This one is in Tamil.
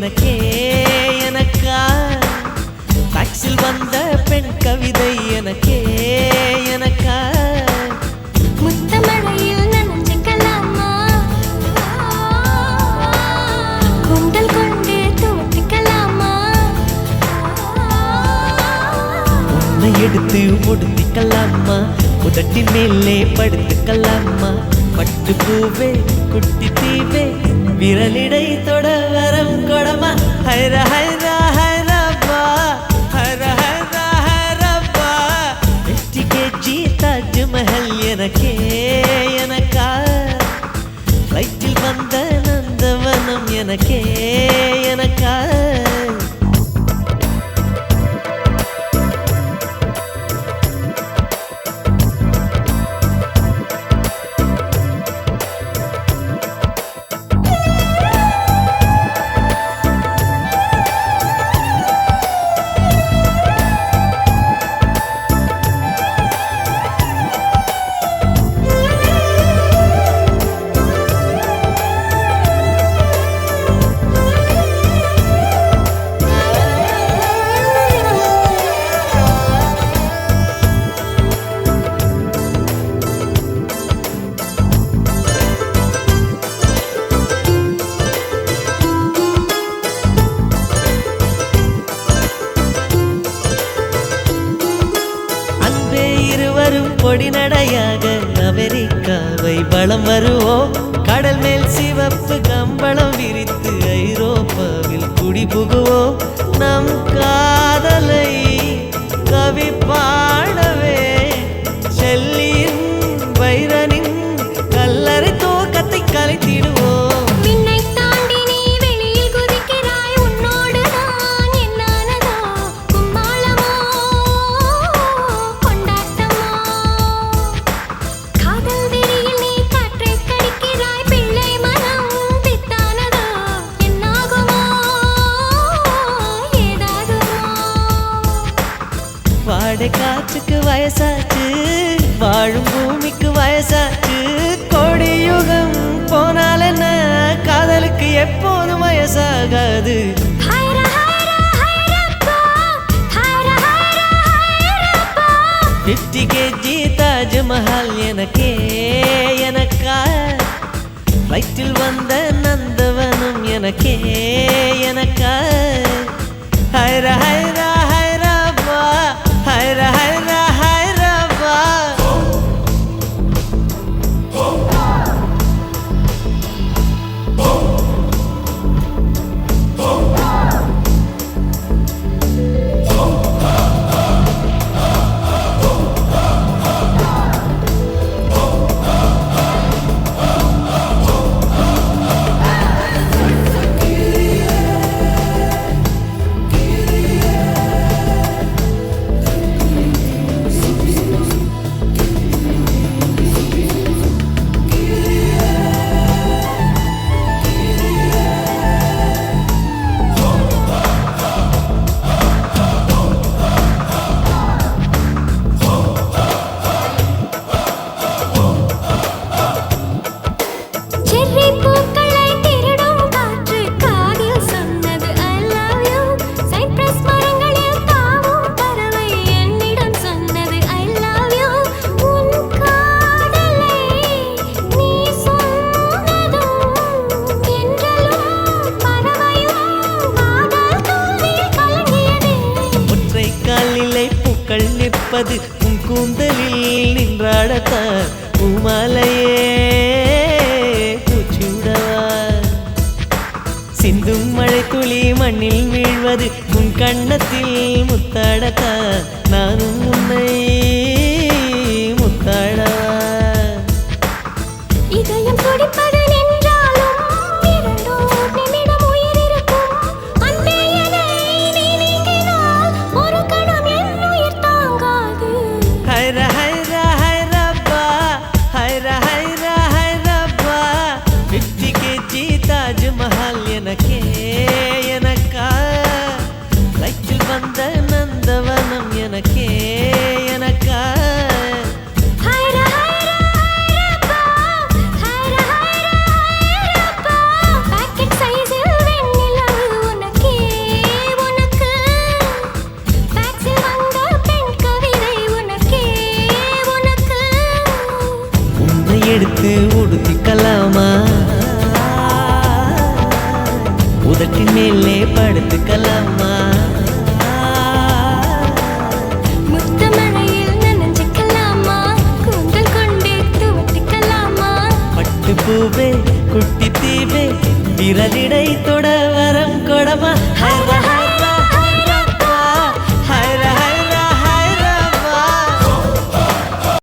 எனக்கே எனக்கா டாக்ஸில் வந்த பெண் கவிதை எனக்கே எனக்கா முத்தமழையில் நனைஞ்சுக்கலாமா கூந்தல் கொண்டு துவட்டிக்கலாமா உன்னை எடுத்து ஒடுத்திக்கலாமா உதட்டின் மேலே படுத்துக்கலாமா பட்டு பூவே குட்டி தீவே விரலிடை தொட வரம் கொடமா ஹைர ஹைரா ஹைரப்பா ஹைர ஹைரா ஹைரப்பா 50 kg தாஜ்மஹல் எனக்கே எனக்கா ஃப்ளைட்டில் வந்த நந்தவனம் எனக்கே எனக்கா பொடி நடையாக அமெரிக்காவை வலம் வருவோம் கடல் மேல் சிவப்பு கம்பளம் விரித்து ஐரோப்பாவில் குடிபுகுவோம் நம் காதலை கவி பாடவே ஷெல்லியின் பைரனின் கல்லறை தூக்கத்தை கலைத்திடுவோம் வாடை காற்றுக்கு வயசாச்சு வாழும் பூமிக்கு வயசாச்சு கோடி யுகம் போனால் என்ன காதலுக்கு எப்போதும் வயசாகாது 50 kg தாஜ்மஹல் எனக்கே எனக்கா ஃப்ளைட்டில் வந்த நந்தவனம் எனக்கே எனக்கா ஹைர ஹைரா ஹைரப்பா ஹைர ஹைரா ஹைரப்பா நிற்பது உன் கூந்தலில் நின்றாடத்தான் பூமாலையே பூச்சூடவா சிந்தும் மழை துளி மண்ணில் வீழ்வது உன் கண்ணத்தில் முத்தாடத்தான் நானும் உன்னை முத்தாடவா இதயம் துடிப்பது தாஜ்மஹல் எனக்கே எனக்கா ஃப்ளைட்டில் வந்த நந்தவனம் எனக்கே எனக்கா ஹைர ஹைர ஹைரப்பா ஹைர ஹைர கட்டின் மேலே படுத்துக்கலாமா முத்த மழையில் நனைஞ்சுக்கலாமா கூந்தல் கொண்டு துவட்டிக்கலாமா பட்டு பூவே குட்டி தீவே விரலிடை தொட